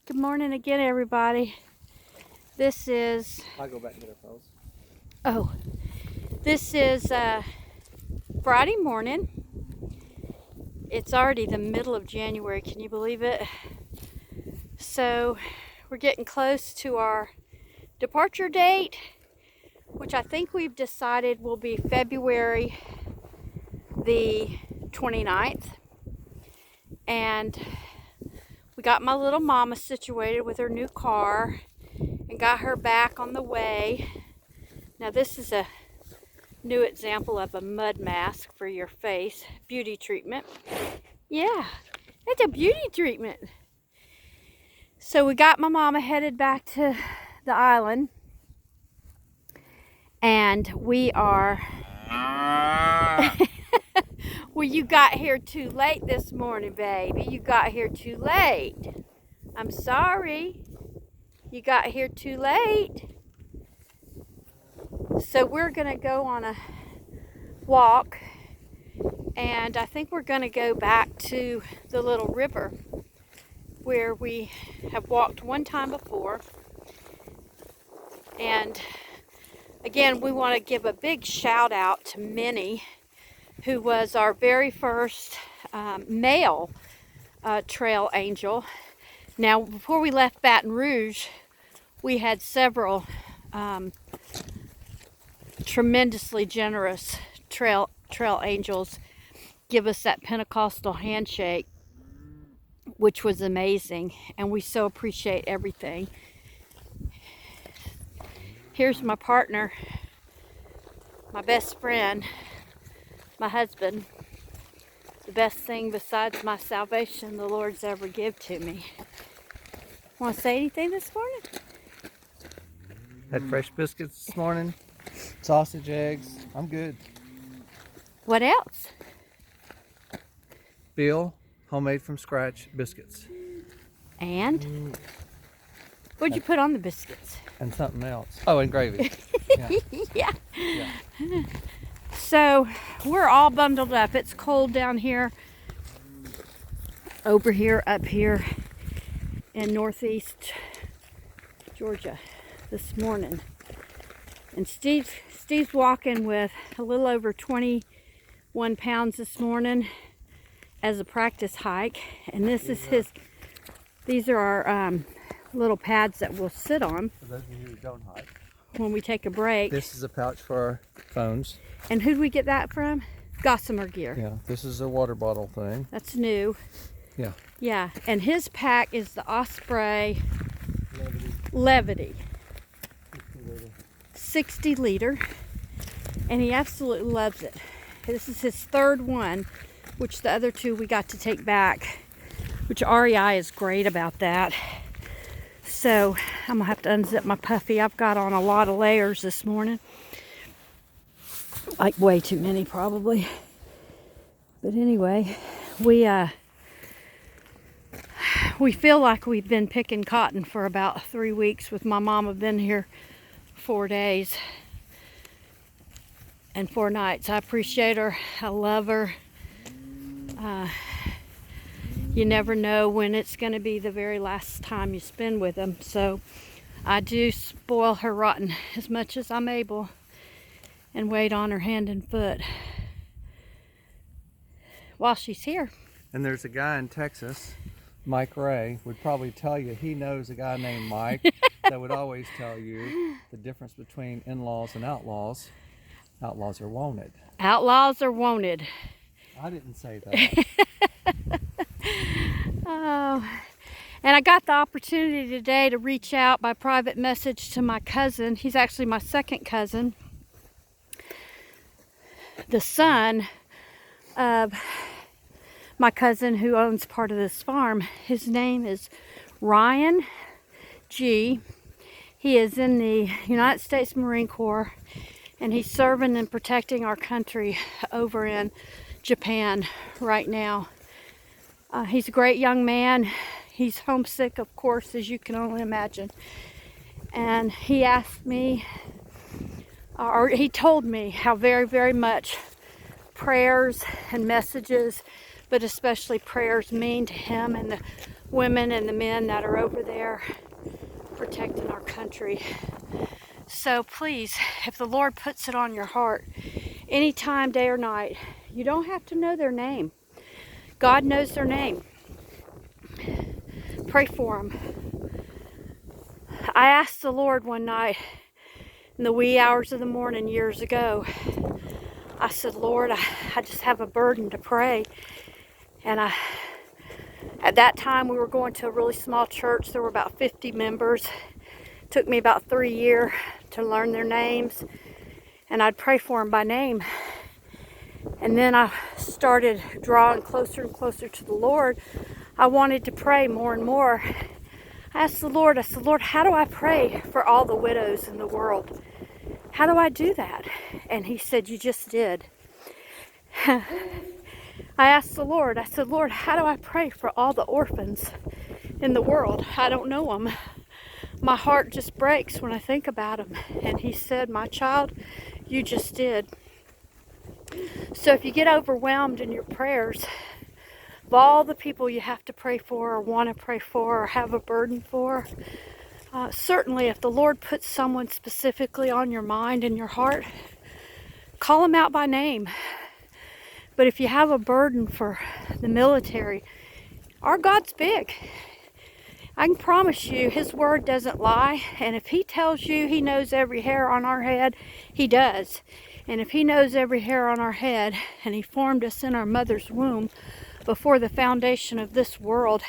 Good morning again, everybody. This is... I'll go back and get our phones. Oh, this is Friday morning. It's already the middle of January. Can you believe it? So we're getting close to our departure date, which I think we've decided will be February the 29th. And we got my little mama situated with her new car and got her back on the way. Now this is a new example of a mud mask for your face. Beauty treatment. Yeah, it's a beauty treatment. So we got my mama headed back to the island. And we are... Well, you got here too late this morning, baby. You got here too late. I'm sorry. You got here too late. So we're going to go on a walk. And I think we're going to go back to the little river where we have walked one time before. And again, we want to give a big shout out to Minnie, who was our very first male trail angel. Now, before we left Baton Rouge, we had several tremendously generous trail angels give us that Pentecostal handshake, which was amazing, and we so appreciate everything. Here's my partner, my best friend, my husband, the best thing besides my salvation the Lord's ever give to me. Want to say anything this morning? Had fresh biscuits this morning, sausage, eggs. I'm good. What else? Bill, homemade from scratch biscuits. And? What'd you put on the biscuits? And something else. Oh, and gravy. Yeah. So we're all bundled up. It's cold down here, over here, up here in northeast Georgia this morning. And Steve's walking with a little over 21 pounds this morning as a practice hike. And this is his, these are our little pads that we'll sit on. For those of you who don't hike. When we take a break. This is a pouch for our phones. And who'd we get that from? Gossamer Gear. Yeah, this is a water bottle thing. That's new. Yeah. Yeah, and his pack is the Osprey Levity. 60 liter. And he absolutely loves it. This is his third one, which the other two we got to take back, which REI is great about that. So I'm gonna have to unzip my puffy. I've got on a lot of layers this morning. Like way too many probably. But anyway, we feel like we've been picking cotton for about 3 weeks with my mama. Been here 4 days and 4 nights. I appreciate her. I love her. You never know when it's going to be the very last time you spend with them. So I do spoil her rotten as much as I'm able and wait on her hand and foot while she's here. And there's a guy in Texas, Mike Ray, would probably tell you he knows a guy named Mike that would always tell you the difference between in-laws and outlaws. Outlaws are wanted. Outlaws are wanted. I didn't say that. Oh, and I got the opportunity today to reach out by private message to my cousin. He's actually my second cousin. The son of my cousin who owns part of this farm. His name is Ryan G. He is in the United States Marine Corps, and he's serving and protecting our country over in Japan right now. He's a great young man. He's homesick, of course, as you can only imagine. And he asked me, or he told me how very, very much prayers and messages, but especially prayers, mean to him and the women and the men that are over there protecting our country. So please, if the Lord puts it on your heart, anytime, day or night, you don't have to know their name. God knows their name. Pray for them. I asked the Lord one night in the wee hours of the morning years ago, I said, Lord, I just have a burden to pray. And at that time, we were going to a really small church. There were about 50 members. It took me about 3 years to learn their names. And I'd pray for them by name. And then I started drawing closer and closer to the Lord. I wanted to pray more and more. I asked the Lord, I said, Lord, how do I pray for all the widows in the world? How do I do that? And he said, you just did. I asked the Lord, I said, Lord, how do I pray for all the orphans in the world? I don't know them. My heart just breaks when I think about them. And he said, my child, you just did. So if you get overwhelmed in your prayers, of all the people you have to pray for or want to pray for or have a burden for, certainly if the Lord puts someone specifically on your mind and your heart, call them out by name. But if you have a burden for the military, our God's big. I can promise you his word doesn't lie. And if he tells you he knows every hair on our head, he does. And if he knows every hair on our head and he formed us in our mother's womb before the foundation of this world,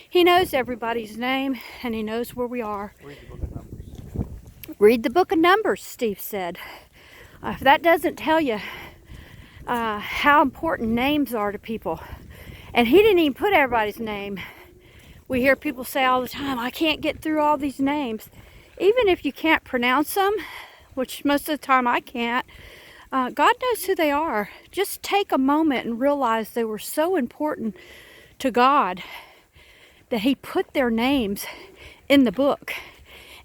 he knows everybody's name and he knows where we are. Read the book of Numbers. Read the book of Numbers, Steve said. If that doesn't tell you how important names are to people. And he didn't even put everybody's name. We hear people say all the time, I can't get through all these names. Even if you can't pronounce them, which most of the time I can't, God knows who they are. Just take a moment and realize they were so important to God that he put their names in the book.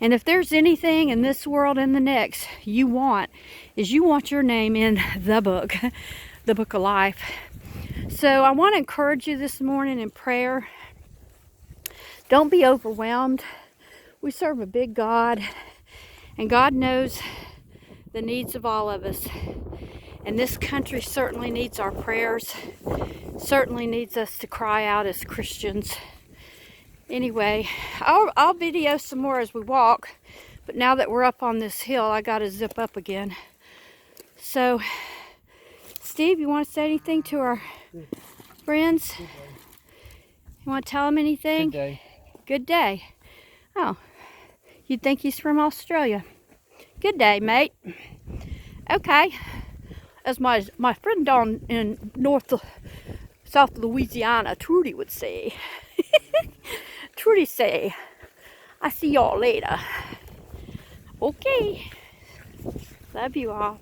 And if there's anything in this world and the next you want, is you want your name in the book, the book of life. So I want to encourage you this morning in prayer. Don't be overwhelmed. We serve a big God, and God knows the needs of all of us. And this country certainly needs our prayers, certainly needs us to cry out as Christians. Anyway, I'll video some more as we walk, but now that we're up on this hill, I got to zip up again. So, Steve, you want to say anything to our friends? You want to tell them anything? Good day. Good day. Oh, you'd think he's from Australia. Good day, mate. Okay. As my friend down in South Louisiana, Trudy would say. Trudy say, I see y'all later. Okay. Love you all.